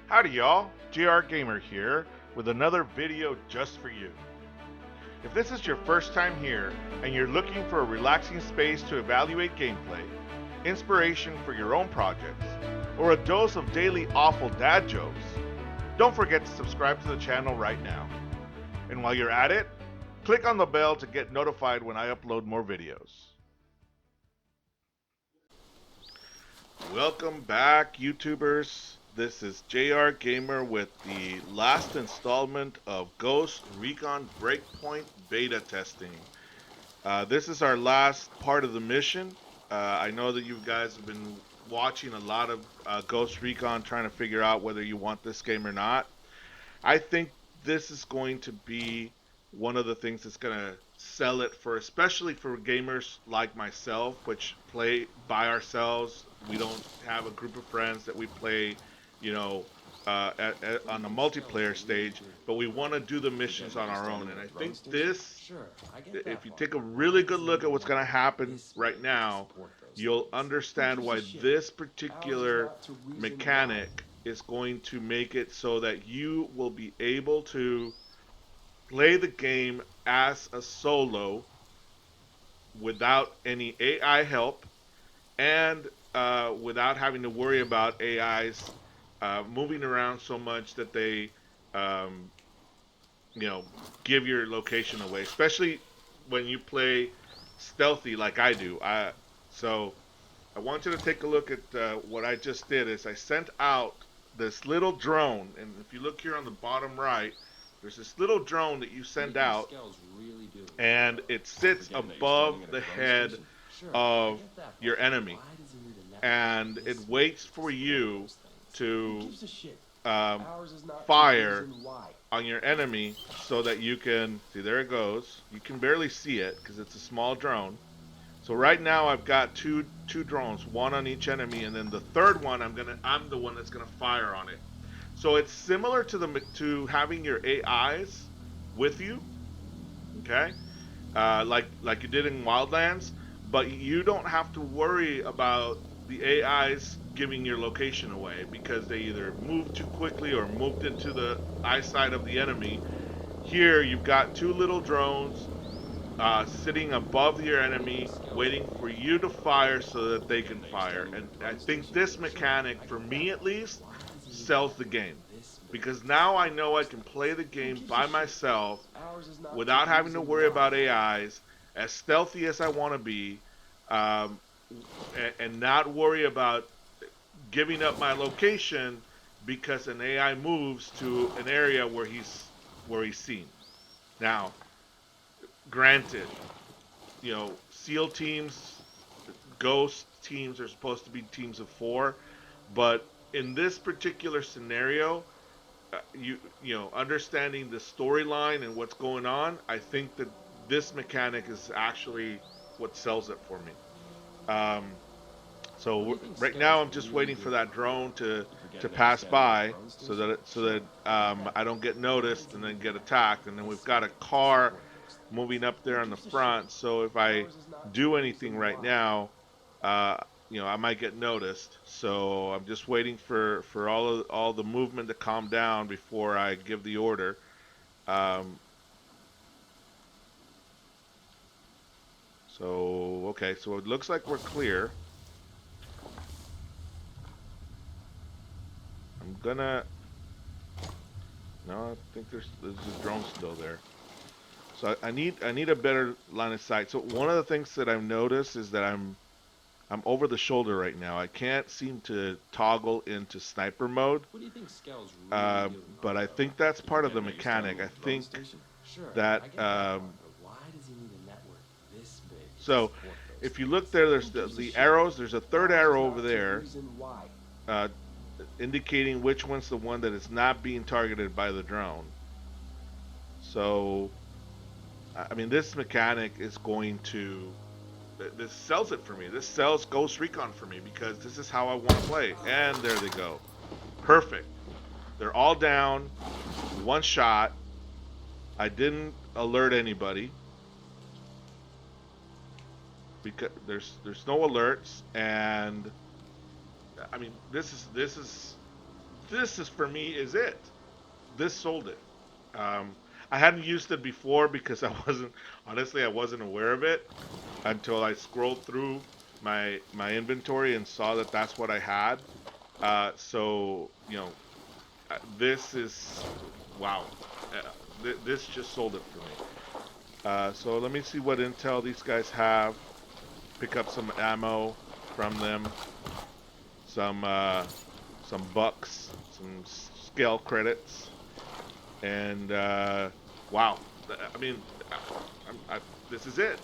Howdy y'all, JR Gamer here with another video just for you. If this is your first time here and you're looking for a relaxing space to evaluate gameplay, inspiration for your own projects, or a dose of daily awful dad jokes, don't forget to subscribe to the channel right now. And while you're at it, click on the bell to get notified when I upload more videos. Welcome back, YouTubers. This is JR Gamer with the last installment of Ghost Recon Breakpoint beta testing. This is our last part of the mission. I know that you guys have been watching a lot of Ghost Recon trying to figure out whether you want this game or not. I think this is going to be one of the things that's going to sell it for, especially for gamers like myself, which play by ourselves. We don't have a group of friends that we play, you know, on the multiplayer stage, but we want to do the missions on our own. And I think this, if you take a really good look at what's going to happen right now, you'll understand why this particular mechanic is going to make it so that you will be able to play the game as a solo without any AI help and without having to worry about AIs moving around so much that they, um, give your location away, especially when you play stealthy like I do. So I want you to take a look at what I just did. Is I sent out this little drone, and if you look here on the bottom right, there's this little drone that you send out, and it sits above the head of your enemy, and it waits for you to um, fire on your enemy so that you can see. There it goes. You can barely see it because it's a small drone. So right now I've got two drones, one on each enemy, and then the third one I'm the one that's gonna fire on it. So it's similar to to having your AIs with you, okay? Like you did in Wildlands, but you don't have to worry about the AIs giving your location away because they either moved too quickly or moved into the eyesight of the enemy. Here you've got two little drones sitting above your enemy, waiting for you to fire so that they can fire. And I think this mechanic, for me at least, sells the game. Because now I know I can play the game by myself without having to worry about AIs, as stealthy as I want to be, um, and not worry about giving up my location because an AI moves to an area where he's seen. Now, granted, SEAL teams, Ghost teams are supposed to be teams of four, but in this particular scenario, understanding the storyline and what's going on, I think that this mechanic is actually what sells it for me. Um, so right now, I'm just waiting for that drone to pass by so that I don't get noticed and then get attacked. And then we've got a car moving up there on the front. So if I do anything right now, uh, I might get noticed. So I'm just waiting for all the movement to calm down before I give the order. Um, so okay, so it looks like we're clear. I'm gonna. No, I think there's a drone still there. So I need a better line of sight. So one of the things that I've noticed is that I'm over the shoulder right now. I can't seem to toggle into sniper mode. But I think that's part of the mechanic. I think that so if you look there, there's the arrows. There's a third arrow over there, uh, indicating which one's the one that is not being targeted by the drone. So I mean, this mechanic is going to. This sells it for me. This sells Ghost Recon for me because this is how I want to play. And there they go. Perfect. They're all down. One shot. I didn't alert anybody because there's no alerts, and I mean this is this is for me is it. This sold it. Um, I hadn't used it before because I wasn't honestly I wasn't aware of it until I scrolled through my inventory and saw that that's what I had. So this is wow. This just sold it for me. So let me see what intel these guys have. Pick up some ammo from them, some bucks, some scale credits, and wow. I mean, this is it.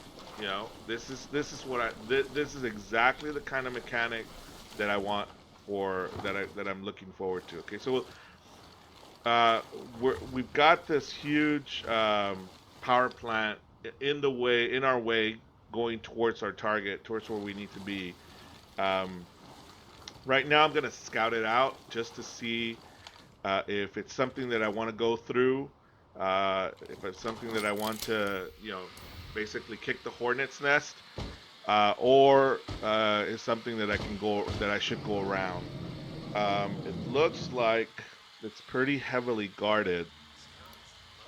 This is what this is exactly the kind of mechanic that I want for that I'm looking forward to. Okay, so uh, we've got this huge power plant in our way, going towards our target, towards where we need to be. Um, right now, I'm gonna scout it out just to see if it's something that I want to go through. If it's something that I want to, basically kick the hornet's nest, or is something that I should go around. It looks like it's pretty heavily guarded.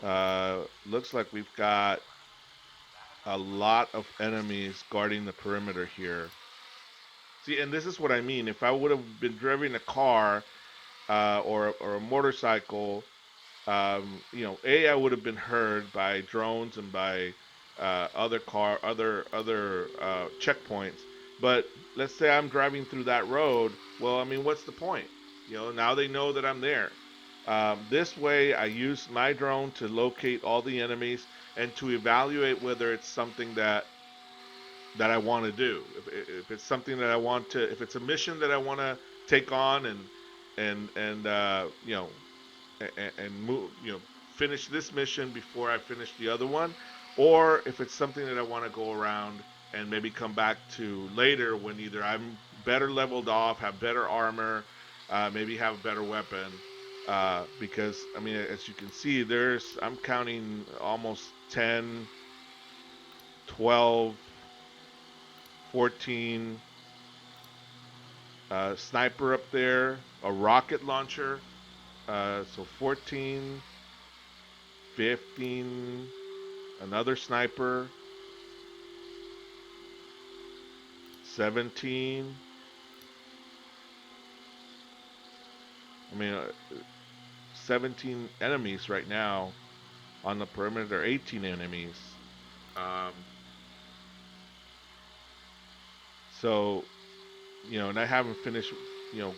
Looks like we've got a lot of enemies guarding the perimeter here. See, and this is what I mean. If I would have been driving a car or a motorcycle, I would have been heard by drones and by other checkpoints. But let's say I'm driving through that road. Well, I mean, what's the point? Now they know that I'm there. This way, I use my drone to locate all the enemies and to evaluate whether it's something that I want to do. If it's something that I want to, if it's a mission that I want to take on and move, finish this mission before I finish the other one, or if it's something that I want to go around and maybe come back to later when either I'm better leveled off, have better armor, maybe have a better weapon. Because I mean, as you can see, I'm counting almost 10, 12, 14 sniper up there, a rocket launcher. So 14, 15, another sniper, 17. I mean, 17 enemies right now on the perimeter, 18 enemies. Um, so, and I haven't finished,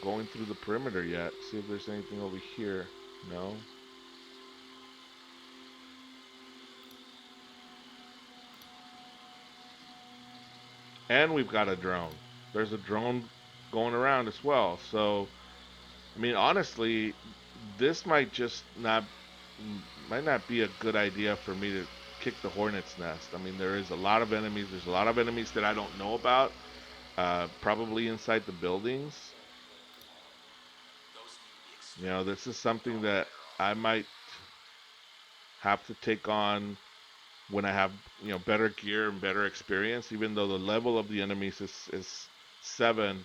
going through the perimeter yet. See if there's anything over here. No. And we've got a drone. There's a drone going around as well. So, I mean, honestly, this might not be a good idea for me to kick the hornet's nest. I mean, there is a lot of enemies. There's a lot of enemies that I don't know about. Probably inside the buildings. This is something that I might have to take on when I have better gear and better experience. Even though the level of the enemies is 7,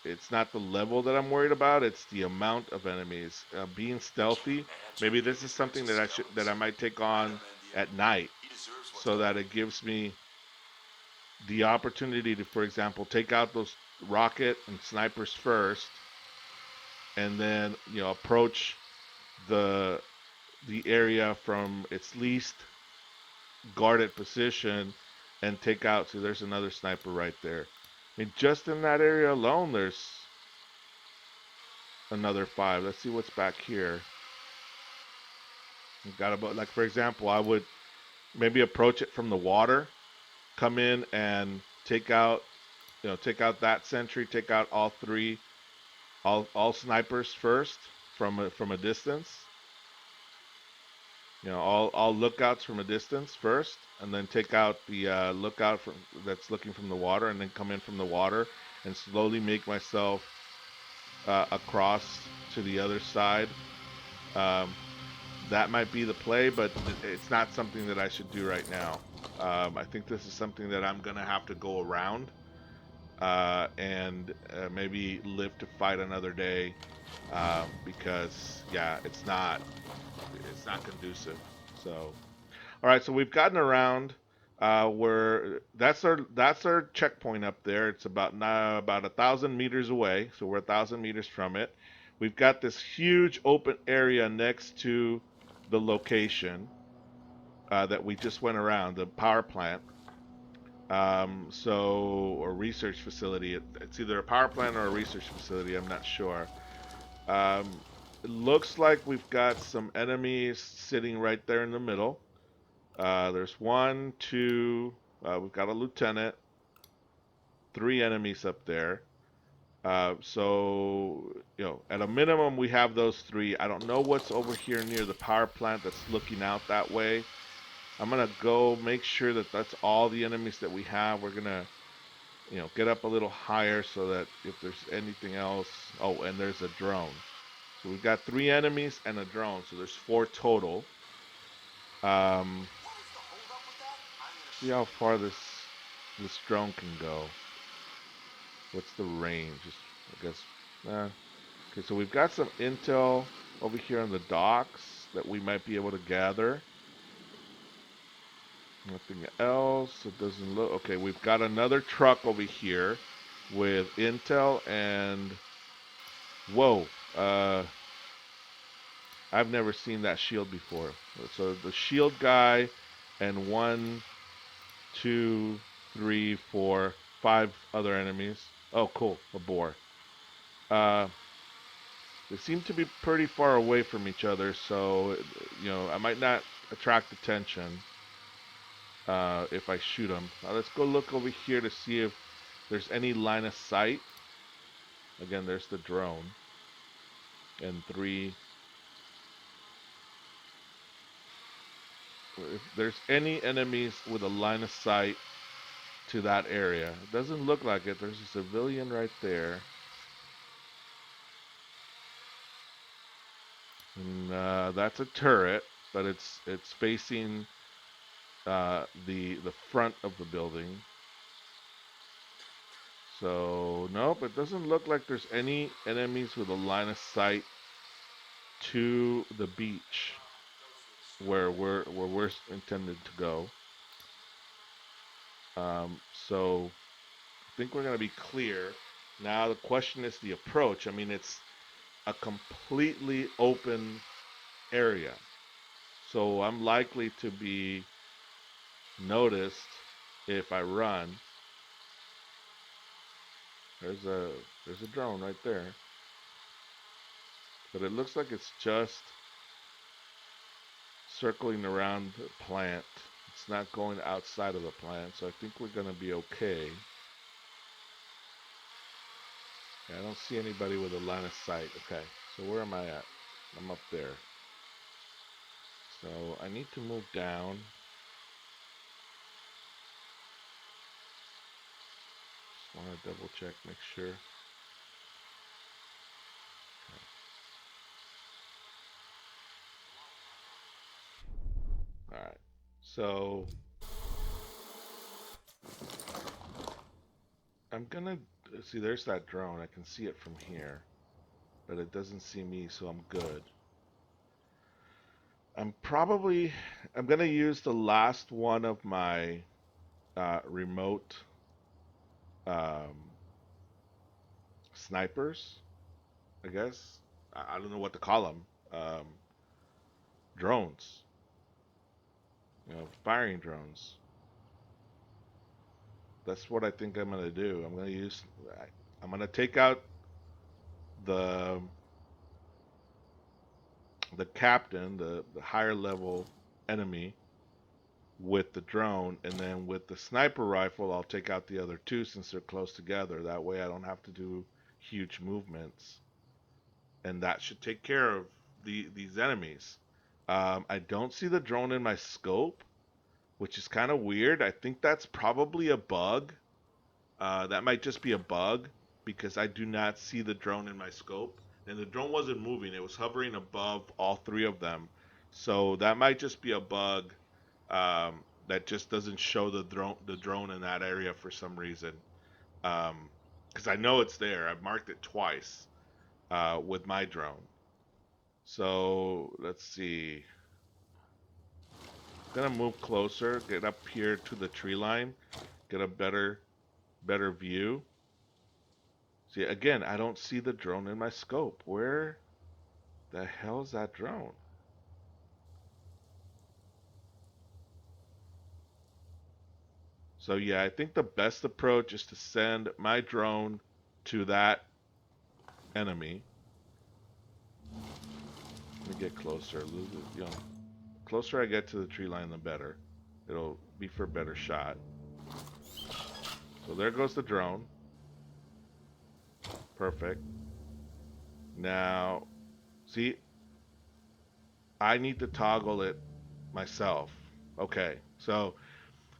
it's not the level that I'm worried about. It's the amount of enemies. Being stealthy. Maybe this is something that I might take on at night, so that it gives me the opportunity to, for example, take out those rocket and snipers first, and then approach the the area from its least guarded position and take out. See, there's another sniper right there. I mean, just in that area alone, there's another 5. Let's see what's back here. We've got about, like, for example, I would maybe approach it from the water, come in and take out that sentry, take out all 3, all snipers first from a distance. All lookouts from a distance first, and then take out the lookout that's looking from the water, and then come in from the water and slowly make myself across to the other side. Um, that might be the play, but it's not something that I should do right now. I think this is something that I'm gonna have to go around and maybe live to fight another day. because yeah, it's not conducive. So all right, so we've gotten around. We're that's our checkpoint up there. It's about 1,000 meters away, so we're 1,000 meters from it. We've got this huge open area next to the location that we just went around, the power plant. Or research facility. It's either a power plant or a research facility. I'm not sure. Um, it looks like we've got some enemies sitting right there in the middle. There's one, two. We've got a lieutenant, three enemies up there. At a minimum, we have those three. I don't know what's over here near the power plant that's looking out that way. I'm gonna go make sure that that's all the enemies that we have. We're gonna, get up a little higher so that if there's anything else. Oh, and there's a drone. So we've got three enemies and a drone. So there's four total. Um, see how far this drone can go. What's the range? I guess. Okay, so we've got some intel over here on the docks that we might be able to gather. Nothing else. It doesn't look. Okay, we've got another truck over here with intel and. Whoa. I've never seen that shield before. So the shield guy and one, two, three, four, five other enemies. Oh, cool. A boar. Uh, they seem to be pretty far away from each other, so I might not attract attention if I shoot them. Now let's go look over here to see if there's any line of sight. Again, there's the drone and three. If there's any enemies with a line of sight to that area, it doesn't look like it. There's a civilian right there. And, that's a turret, but it's facing the front of the building. So nope, it doesn't look like there's any enemies with a line of sight to the beach where we're intended to go. So I think we're gonna be clear. Now the question is the approach. I mean, it's a completely open area, so I'm likely to be noticed if I run. There's a there's a drone right there, but it looks like it's just circling around the plant. It's not going outside of the plant, so I think we're gonna be okay. Yeah, I don't see anybody with a line of sight. Okay, so where am I at? I'm up there. So I need to move down. Just want to double check, make sure. All right. So I'm gonna see. There's that drone. I can see it from here, but it doesn't see me, so I'm good. I'm probably I'm gonna use the last one of my remote um, snipers. I guess I don't know what to call them. Drones. Firing drones. That's what I think I'm gonna do. I'm gonna take out the the captain, the higher level enemy with the drone, and then with the sniper rifle, I'll take out the other two since they're close together. That way, I don't have to do huge movements, and that should take care of these enemies. I don't see the drone in my scope, which is kind of weird. I think that's probably a bug. That might just be a bug because I do not see the drone in my scope. And the drone wasn't moving, it was hovering above all three of them. So that might just be a bug that just doesn't show the drone in that area for some reason. Because I know it's there. I've marked it twice. with my drone. So let's see. Gonna move closer, get up here to the tree line, get a better view. See, again, I don't see the drone in my scope. Where the hell is that drone? So yeah, I think the best approach is to send my drone to that enemy. Let me get closer. You know, closer I get to the tree line, the better. It'll be for a better shot. So there goes the drone. Perfect. Now, see, I need to toggle it myself. Okay, so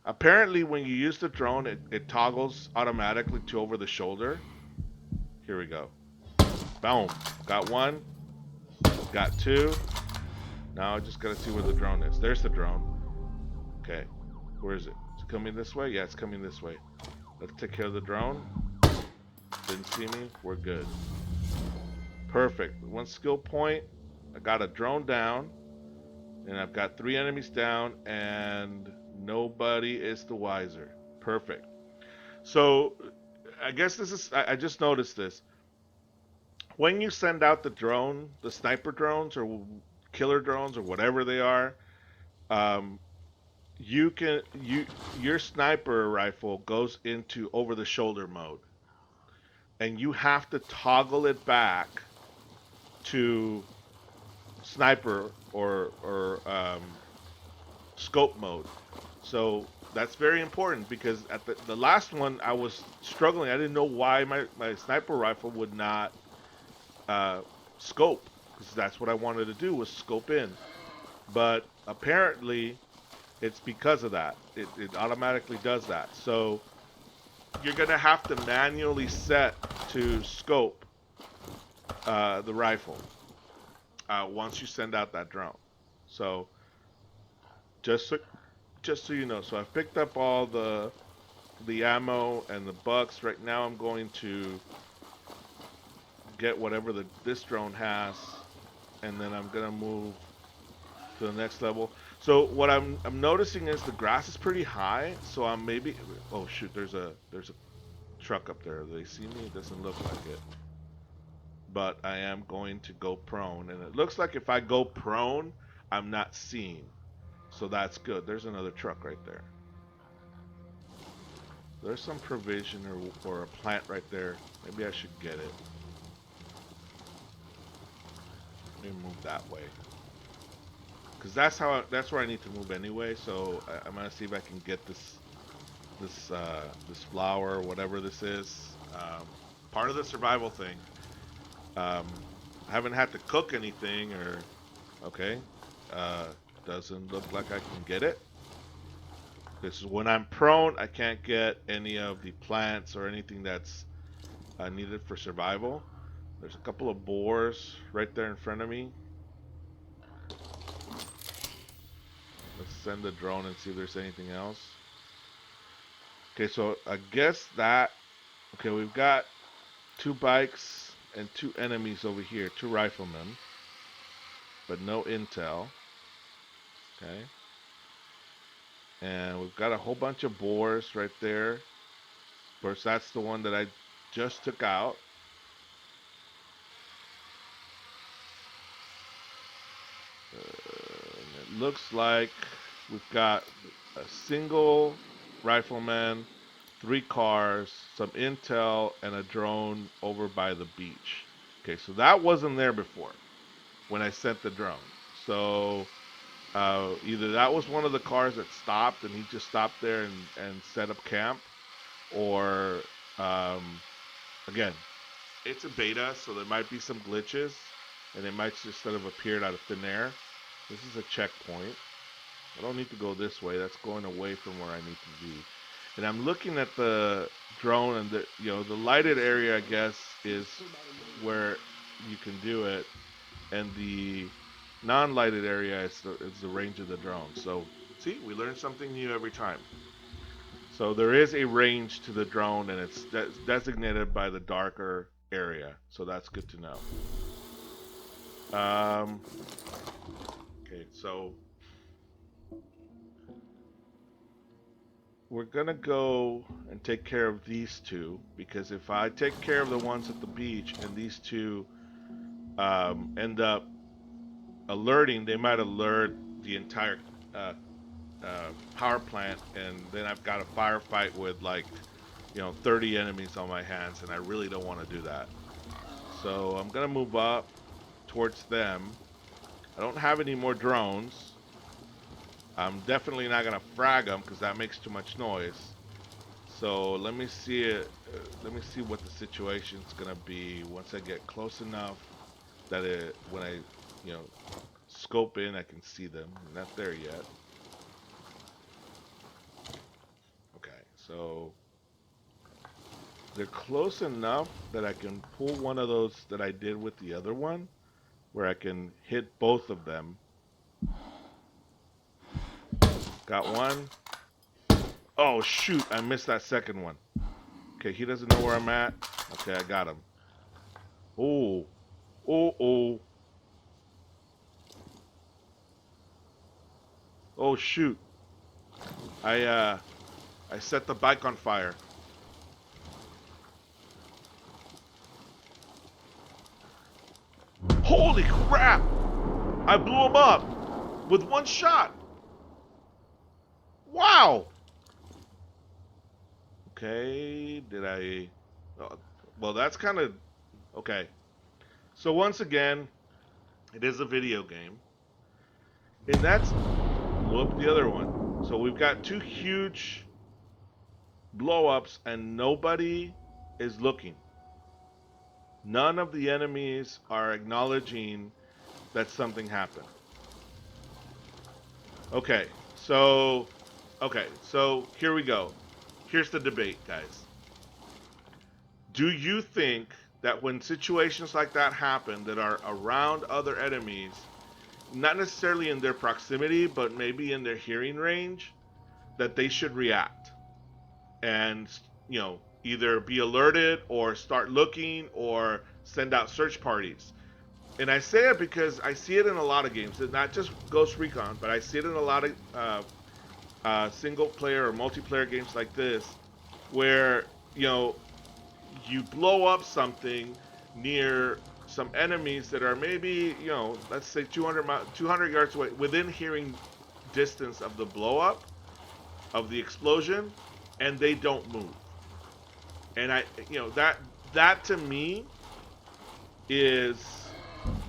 apparently when you use the drone, it toggles automatically to over the shoulder. Here we go. Boom. Got one. Got two. Now I just gotta see where the drone is. There's the drone. Okay. Where is it? Is it coming this way? Yeah, it's coming this way. Let's take care of the drone. Didn't see me. We're good. Perfect. One skill point. I got a drone down. And I've got 3 enemies down. And nobody is the wiser. Perfect. So I guess this is. I just noticed this. When you send out the drone, the sniper drones or killer drones or whatever they are, um, you can your sniper rifle goes into over the shoulder mode, and you have to toggle it back to sniper or scope mode. So that's very important because at the last one I was struggling. I didn't know why my sniper rifle would not uh, scope, because that's what I wanted to do was scope in. But apparently it's because of that. It automatically does that. So you're gonna have to manually set to scope the rifle once you send out that drone. So just so, just so you know, so I've picked up all the ammo and the bucks. Right now I'm going to get whatever this drone has, and then I'm gonna move to the next level. So what I'm noticing is the grass is pretty high. So I'm maybe, oh shoot, there's a truck up there. They see me? It doesn't look like it. But I am going to go prone, and it looks like if I go prone, I'm not seen. So that's good. There's another truck right there. There's some provision or a plant right there. Maybe I should get it. Let me move that way. Because that's where I need to move anyway. So I'm gonna see if I can get this flower, whatever this is. Part of the survival thing. Um, I haven't had to cook anything or okay. Uh, doesn't look like I can get it. This is when I'm prone. I can't get any of the plants or anything that's needed for survival. There's a couple of boars right there in front of me. Let's send the drone and see if there's anything else. Okay, so I guess that. Okay, we've got 2 bikes and 2 enemies over here, 2 riflemen, but no intel. Okay. And we've got a whole bunch of boars right there. Of course, that's the one that I just took out. It looks like we've got a single rifleman, 3 cars, some intel, and a drone over by the beach. Okay, so that wasn't there before when I sent the drone. So either that was one of the cars that stopped and he just stopped there and set up camp, or um, again, it's a beta, so there might be some glitches and it might just sort of appeared out of thin air. This is a checkpoint. I don't need to go this way. That's going away from where I need to be. And I'm looking at the drone, and the lighted area, I guess, is where you can do it, and the non-lighted area is the range of the drone. So see, we learn something new every time. So there is a range to the drone, and it's designated by the darker area, so that's good to know. Okay, so we're gonna go and take care of these two, because if I take care of the ones at the beach and these two end up alerting, they might alert the entire uh, power plant, and then I've got a firefight with like 30 enemies on my hands, and I really don't want to do that. So I'm gonna move up towards them. I don't have any more drones. I'm definitely not gonna frag them because that makes too much noise. So let me see it. Let me see what the situation's gonna be once I get close enough that when I, you know, scope in, I can see them. I'm not there yet. Okay, so they're close enough that I can pull one of those that I did with the other one, where I can hit both of them. Got one. Oh shoot, I missed that second one. Okay, he doesn't know where I'm at. Okay, I got him. Oh, oh. Oh shoot. I set the bike on fire. Holy crap! I blew him up with one shot. Wow. Okay, did I? Well, that's kind of okay. So once again, it is a video game, and that's blew up the other one. So we've got two huge blow ups, and nobody is looking. None of the enemies are acknowledging that something happened. Okay, so here we go. Here's the debate, guys. Do you think that when situations like that happen that are around other enemies, not necessarily in their proximity, but maybe in their hearing range, that they should react and, either be alerted or start looking or send out search parties? And I say it because I see it in a lot of games, not just Ghost Recon, but I see it in a lot of single player or multiplayer games like this, where you blow up something near some enemies that are maybe let's say 200 yards away, within hearing distance of the blow up of the explosion, and they don't move. And that to me is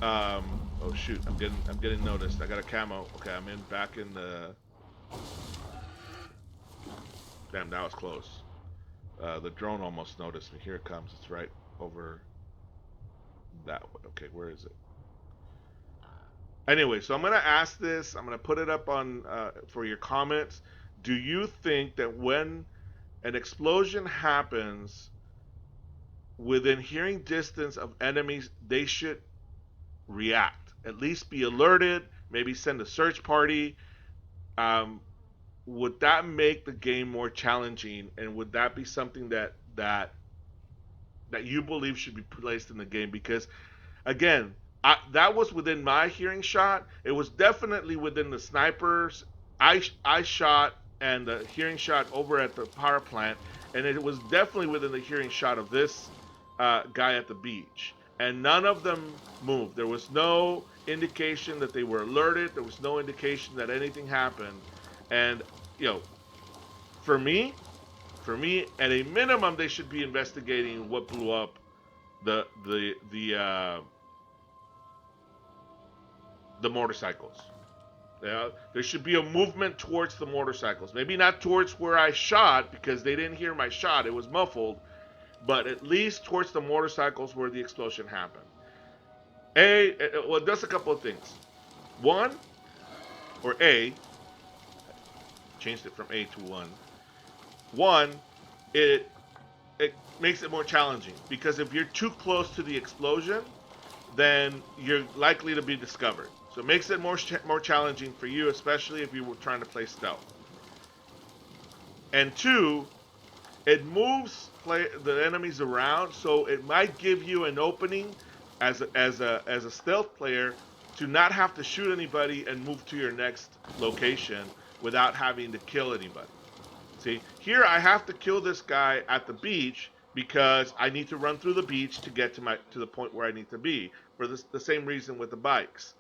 oh shoot, I'm getting noticed. I got a camo. Okay, I'm in back in the. Damn, that was close. The drone almost noticed me. Here it comes. It's right over that way. Okay, where is it? Anyway, so I'm gonna ask this. I'm gonna put it up on for your comments. Do you think that when an explosion happens within hearing distance of enemies, they should react? At least be alerted. Maybe send a search party. Um, would that make the game more challenging, and would that be something that you believe should be placed in the game? Because again, that was within my hearing shot. It was definitely within the snipers I shot and the hearing shot over at the power plant, and it was definitely within the hearing shot of this guy at the beach. And none of them moved. There was no indication that they were alerted. There was no indication that anything happened. And you know, for me, at a minimum, they should be investigating what blew up the the motorcycles. There should be a movement towards the motorcycles. Maybe not towards where I shot because they didn't hear my shot. It was muffled, but at least towards the motorcycles where the explosion happened. Well, it does a couple of things. One, or changed it from A to one. One, it makes it more challenging because if you're too close to the explosion, then you're likely to be discovered. So it makes it more challenging for you, especially if you were trying to play stealth. And two, it moves the enemies around, so it might give you an opening as a stealth player to not have to shoot anybody and move to your next location without having to kill anybody. See, here I have to kill this guy at the beach because I need to run through the beach to get to the point where I need to be for the same reason with the bikes.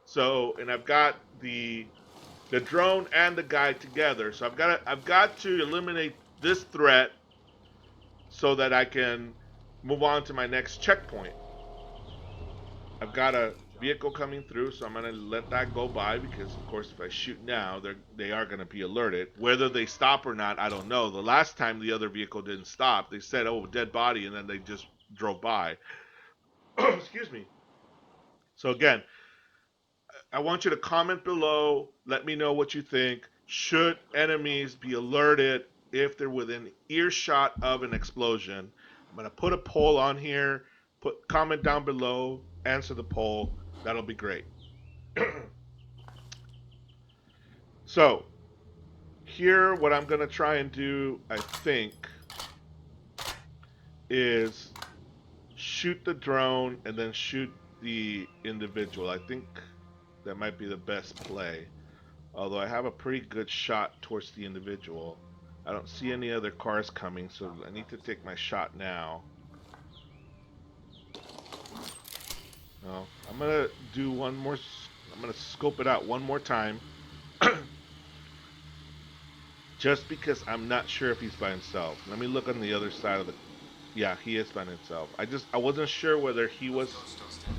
So, and I've got the drone and the guy together. So I've got to eliminate this threat so that I can move on to my next checkpoint. I've got a vehicle coming through, so I'm gonna let that go by because, of course, if I shoot now, they are gonna be alerted. Whether they stop or not, I don't know. The last time the other vehicle didn't stop, they said, "Oh, dead body," and then they just drove by. Excuse me. So again, I want you to comment below. Let me know what you think. Should enemies be alerted if they're within earshot of an explosion? I'm gonna put a poll on here. Put comment down below. Answer the poll. That'll be great. So here, what I'm gonna try and do, I think, is shoot the drone and then shoot the individual. I think that might be the best play. Although I have a pretty good shot towards the individual. I don't see any other cars coming, so I need to take my shot now. No, I'm gonna do one more. I'm gonna scope it out one more time, just because I'm not sure if he's by himself. Let me look on the other side of the. Yeah, he is by himself. I wasn't sure whether he was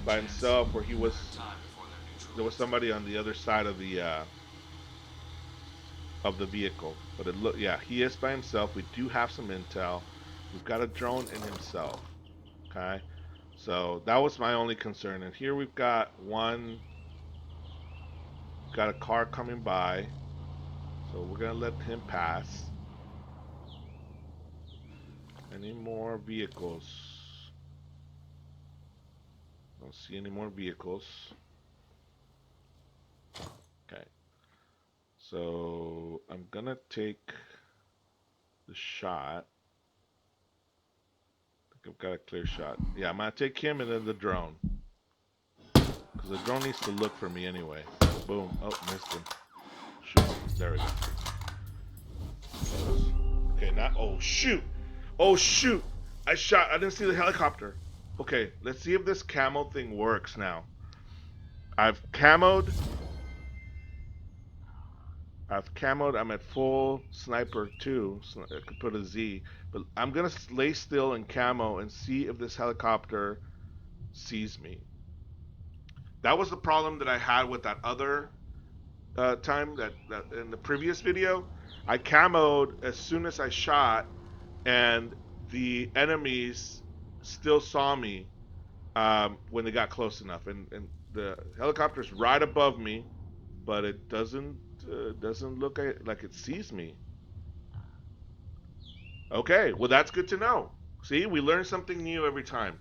by himself or he was there was somebody on the other side of the vehicle. But it look yeah, he is by himself. We do have some intel. We've got a drone in himself. Okay. So that was my only concern. And here we've got got a car coming by. So we're gonna let him pass. Any more vehicles? Don't see any more vehicles. Okay. So I'm gonna take the shot. I think I've got a clear shot. Yeah, I'm gonna take him and then the drone. Because the drone needs to look for me anyway. Boom. Oh, missed him. Shoot. There we go. Okay, now. Oh, shoot. Oh, shoot. I didn't see the helicopter. Okay, let's see if this camo thing works now. I've camoed. I've camoed. I'm at full sniper 2. So I could put a Z. But I'm going to lay still in camo and see if this helicopter sees me. That was the problem that I had with that other time that in the previous video. I camoed as soon as I shot, and the enemies still saw me when they got close enough. And the helicopter's right above me, but it doesn't look like it sees me. Okay, well that's good to know. See, we learn something new every time.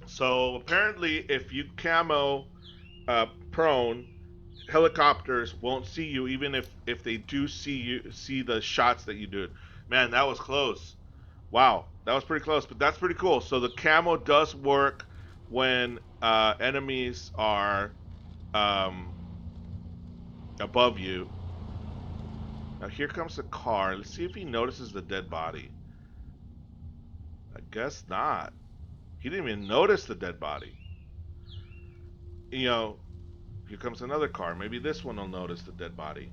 So apparently, if you camo prone, helicopters won't see you, even if they do see the shots that you do. Man, that was close. Wow, that was pretty close, but that's pretty cool. So the camo does work when enemies are um, above you. Now here comes a car. Let's see if he notices the dead body. I guess not. He didn't even notice the dead body. You know, here comes another car. Maybe this one will notice the dead body.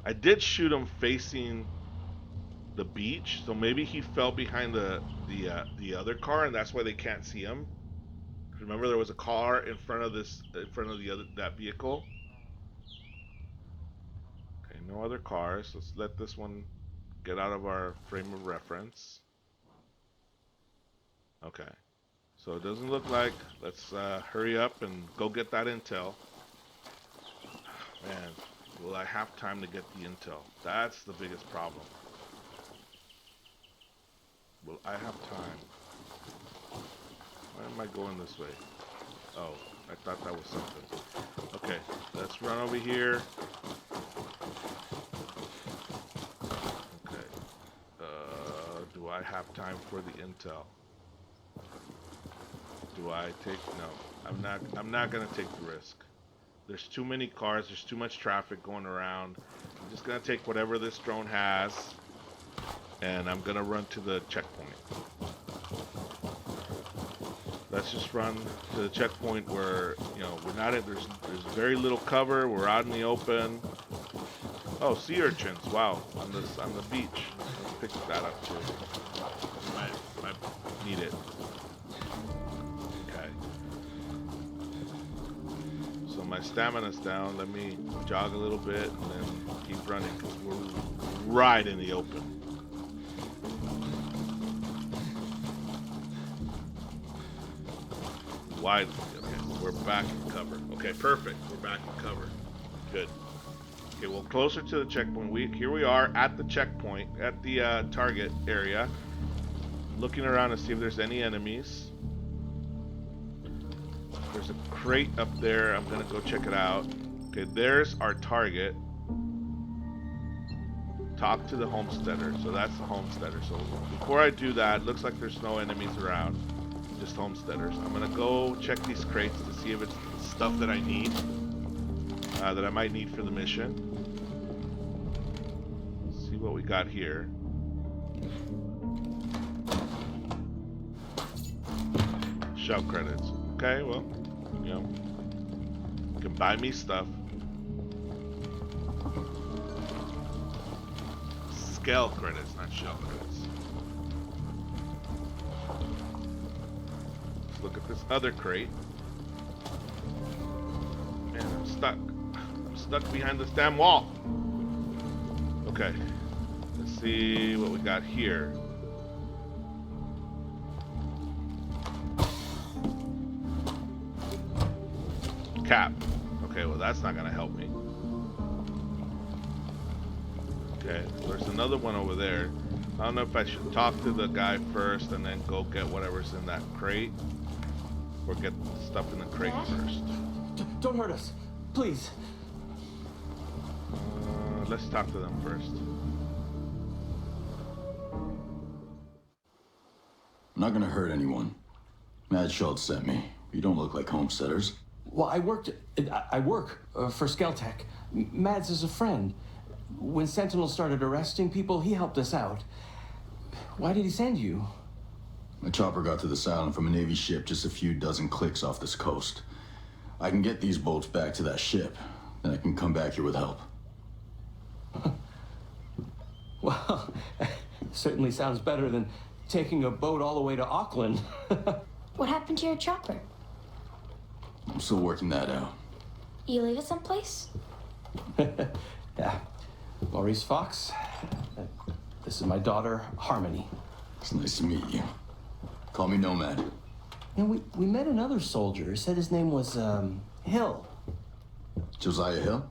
I did shoot him facing the beach, so maybe he fell behind the other car, and that's why they can't see him. Remember, there was a car in front of the other that vehicle. Okay, no other cars. Let's let this one get out of our frame of reference. Okay, so it doesn't look like. Let's hurry up and go get that intel. Man, will I have time to get the intel? That's the biggest problem. Will I have time? Why am I going this way? Oh, I thought that was something. Okay, let's run over here. Do I have time for the intel? Do I take? No, I'm not gonna take the risk. There's too many cars. There's too much traffic going around. I'm just gonna take whatever this drone has, and I'm gonna run to the checkpoint. Let's just run to the checkpoint where, you know, we're not at, there's very little cover. We're out in the open. Oh, sea urchins! Wow, on the beach. Let's pick that up too. Might need it. Okay. So my stamina's down. Let me jog a little bit and then keep running because we're right in the open. Wide. Okay, we're back in cover. Okay, perfect. We're back in cover. Good. Okay, well, closer to the checkpoint. Here we are at the checkpoint, at the target area. Looking around to see if there's any enemies. There's a crate up there. I'm gonna go check it out. Okay, there's our target. Talk to the homesteader. So that's the homesteader. So before I do that, looks like there's no enemies around. Just homesteaders. I'm gonna go check these crates to see if it's stuff that I need, that I might need for the mission. See what we got here. Shell credits. Okay, well, you know, you can buy me stuff. Scale credits, not shell credits. Look at this other crate. Man, I'm stuck. I'm stuck behind this damn wall. Okay. Let's see what we got here. Cap. Okay, well that's not gonna help me. Okay, there's another one over there. I don't know if I should talk to the guy first and then go get whatever's in that crate. Or get stuff in the crate first. Don't hurt us, please. Let's talk to them first. I'm not gonna hurt anyone. Mad Schultz sent me. You don't look like homesteaders. Well, I work for Skeltech. Mads is a friend. When Sentinel started arresting people, he helped us out. Why did he send you? My chopper got to this island from a Navy ship just a few dozen clicks off this coast. I can get these boats back to that ship, then I can come back here with help. Well, certainly sounds better than taking a boat all the way to Auckland. What happened to your chopper? I'm still working that out. You leave it someplace? Yeah. Maurice Fox. This is my daughter, Harmony. It's nice to meet you. Call me Nomad. And we met another soldier. He said his name was, Hill. Josiah Hill?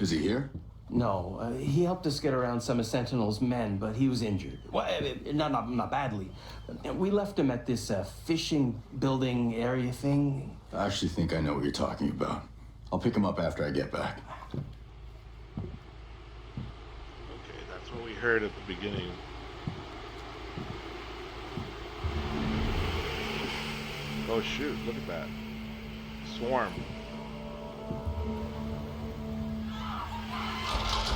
Is he here? No, he helped us get around some of Sentinel's men, but he was injured. Well, not badly. We left him at this fishing building area thing. I actually think I know what you're talking about. I'll pick him up after I get back. Okay, that's what we heard at the beginning. Oh shoot, look at that. Swarm.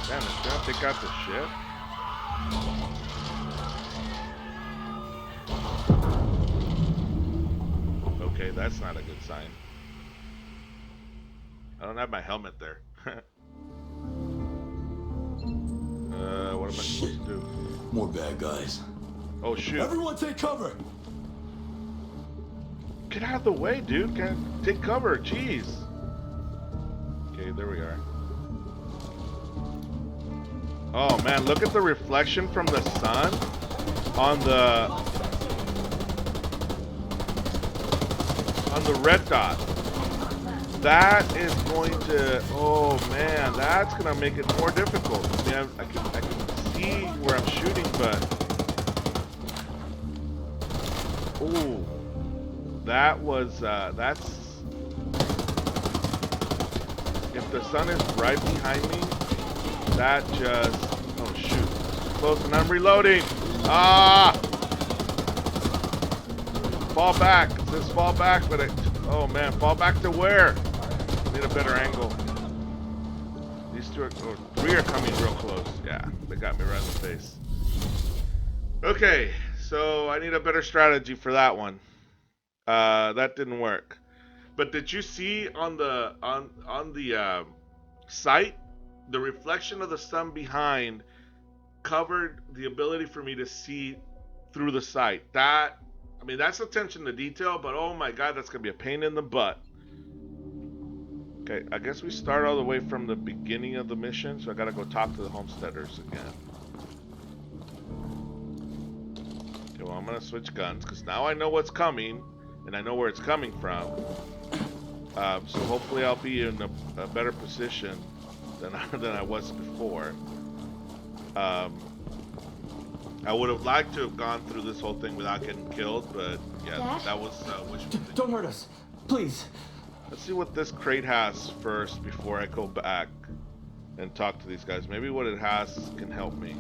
Damn, it's gonna take out the ship? Okay, that's not a good sign. I don't have my helmet there. What am I supposed to do? More bad guys. Oh shoot. Everyone take cover! Get out of the way, dude. Take cover. Jeez. Okay, there we are. Oh man, look at the reflection from the sun on the red dot. That is going to, oh man, that's gonna make it more difficult. I mean, I can see where I'm shooting, but oh, that was that's, if the sun is right behind me, that just, oh shoot, close, and I'm reloading. Ah! Fall back. It says fall back, but oh man, fall back to where? I need a better angle. These two are, oh, three are coming real close. Yeah, they got me right in the face. Okay, so I need a better strategy for that one. That didn't work. But did you see on the site, the reflection of the sun behind covered the ability for me to see through the site? That, I mean, that's attention to detail, but oh my god, that's gonna be a pain in the butt. Okay, I guess we start all the way from the beginning of the mission, so I gotta go talk to the homesteaders again. Okay, well, I'm gonna switch guns because now I know what's coming and I know where it's coming from. So hopefully I'll be in a better position than I was before. I would have liked to have gone through this whole thing without getting killed, but yeah, Dad? that was wishful thinking. Don't hurt us, please. Let's see what this crate has first before I go back and talk to these guys. Maybe what it has can help me.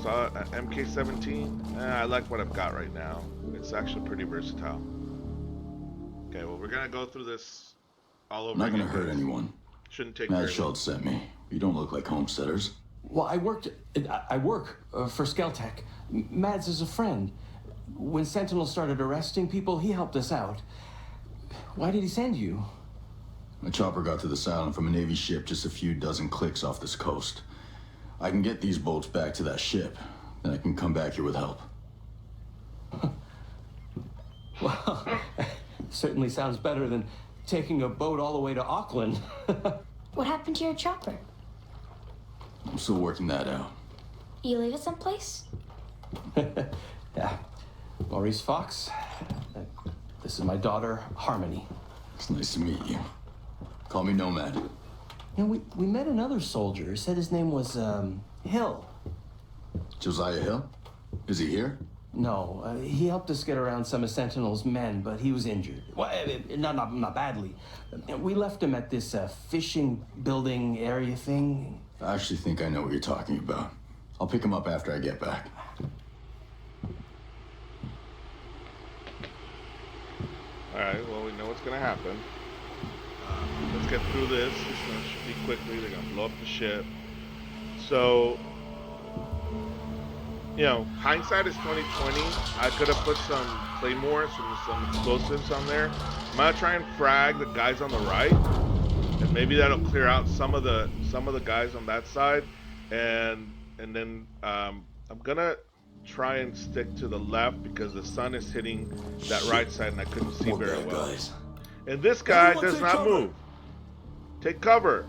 So MK17. I like what I've got right now. It's actually pretty versatile. Okay, well, we're gonna go through this all over. I'm not gonna hurt anyone. Shouldn't take Matt very long. Schultz sent me. You don't look like homesteaders. Well, I work for Skeltech. Mads is a friend. When Sentinel started arresting people, he helped us out. Why did he send you? A chopper got to this island from a Navy ship just a few dozen clicks off this coast. I can get these bolts back to that ship, then I can come back here with help. Well, certainly sounds better than taking a boat all the way to Auckland. What happened to your chopper? I'm still working that out. You leave it someplace? Yeah. Maurice Fox. This is my daughter, Harmony. It's nice to meet you. Call me Nomad. You know, we met another soldier. Said his name was, Hill. Josiah Hill? Is he here? No, he helped us get around some of Sentinel's men, but he was injured. Well, not badly. We left him at this fishing building area thing. I actually think I know what you're talking about. I'll pick him up after I get back. Alright, well, we know what's gonna happen. Let's get through this. This should be quickly. They're gonna blow up the ship. So, you know, hindsight is 2020. I could have put some claymores, some explosives on there. I'm gonna try and frag the guys on the right, and maybe that'll clear out some of the guys on that side, and then I'm gonna try and stick to the left because the sun is hitting that right side and I couldn't see very well. Guys. And this guy Everyone does take not cover. move. Take cover.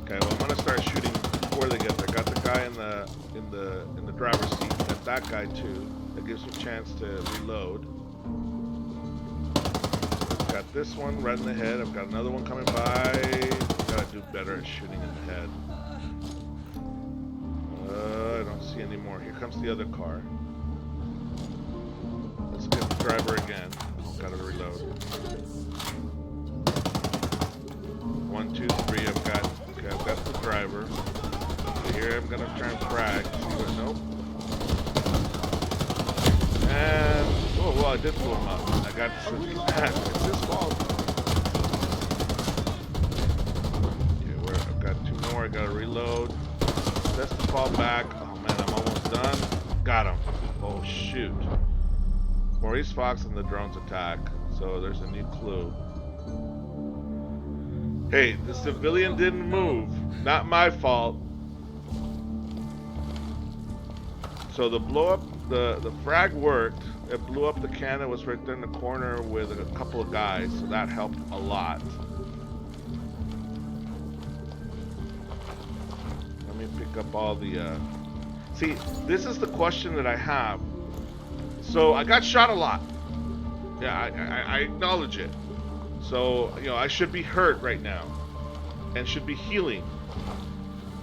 Okay, well, I'm gonna start shooting before they get there. Got the guy in the driver's seat. Got that guy too. That gives me a chance to reload. Got this one right in the head. I've got another one coming by. Gotta do better at shooting in the head. I don't see any more. Here comes the other car. Let's get the driver again. Gotta reload. 1, 2, 3. I've got the driver. Here I'm gonna try and frag. Nope. And oh well, I did pull him up. I got it's his fault. Okay, I've got 2 more. I gotta reload. That's to fall back. Oh man, I'm almost done. Got him. Oh shoot. Maurice Fox and the drones attack. So there's a new clue. Hey, the civilian didn't move. Not my fault. So the blow up, the frag worked. It blew up the can that was right there in the corner with a couple of guys. So that helped a lot. Let me pick up all the... See, this is the question that I have. So I got shot a lot. Yeah, I acknowledge it. So, you know, I should be hurt right now and should be healing.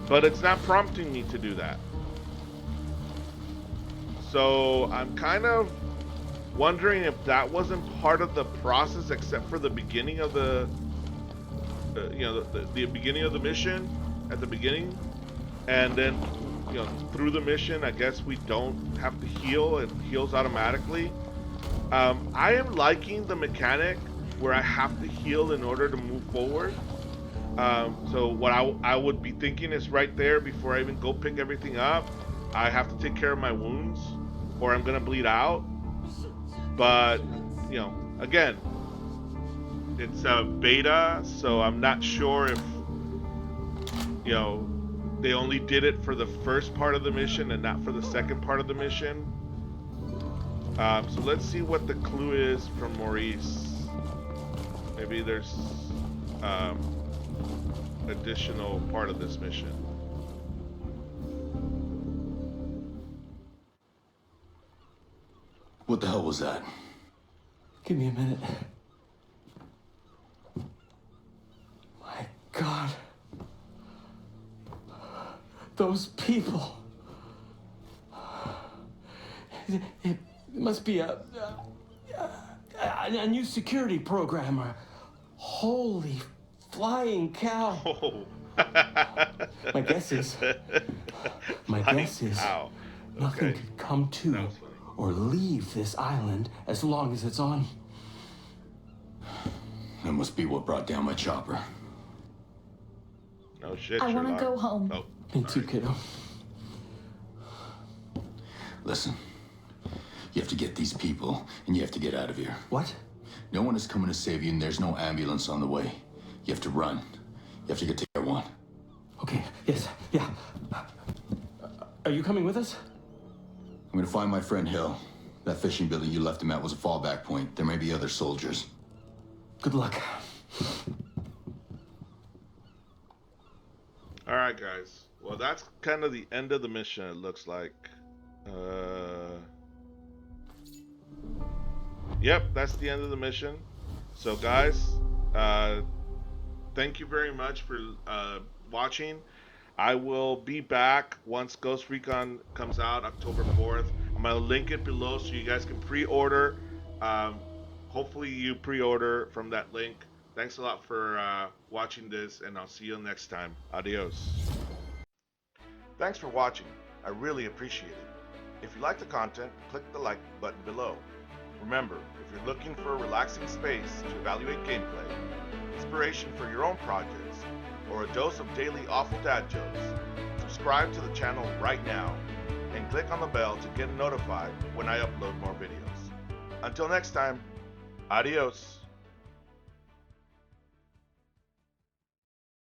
But it's not prompting me to do that. So I'm kind of wondering if that wasn't part of the process except for the beginning of the, you know, the beginning of the mission at the beginning. and then through the mission, I guess we don't have to heal; it heals automatically. I am liking the mechanic where I have to heal in order to move forward. So what I would be thinking is right there before I even go pick everything up, I have to take care of my wounds, or I'm gonna bleed out. But again, it's a beta, so I'm not sure if they only did it for the first part of the mission and not for the second part of the mission. So let's see what the clue is from Maurice. Maybe there's additional part of this mission. What the hell was that? Give me a minute. My God. Those people. It must be a new security program. Holy flying cow. Oh. My guess is Ow. Nothing Okay. could come to That was funny. or leave this island as long as it's on. That must be what brought down my chopper. No shit, I want to Sherlock. go home. Oh, Me too, kiddo. Listen, you have to get these people, and you have to get out of here. What? No one is coming to save you, and there's no ambulance on the way. You have to run. You have to get to Tier 1. Okay, yes, yeah. Are you coming with us? I'm gonna find my friend Hill. That fishing building you left him at was a fallback point. There may be other soldiers. Good luck. all right, guys. Well, that's kind of the end of the mission. It looks like. Yep, that's the end of the mission. So, guys, thank you very much for watching. I will be back once Ghost Recon comes out October 4th. I'm going to link it below so you guys can pre-order. Hopefully you pre-order from that link. Thanks a lot for watching this, and I'll see you next time. Adios. Thanks for watching. I really appreciate it. If you like the content, click the like button below. Remember, if you're looking for a relaxing space to evaluate gameplay, inspiration for your own projects, or a dose of daily awful dad jokes, subscribe to the channel right now and click on the bell to get notified when I upload more videos. Until next time, adios.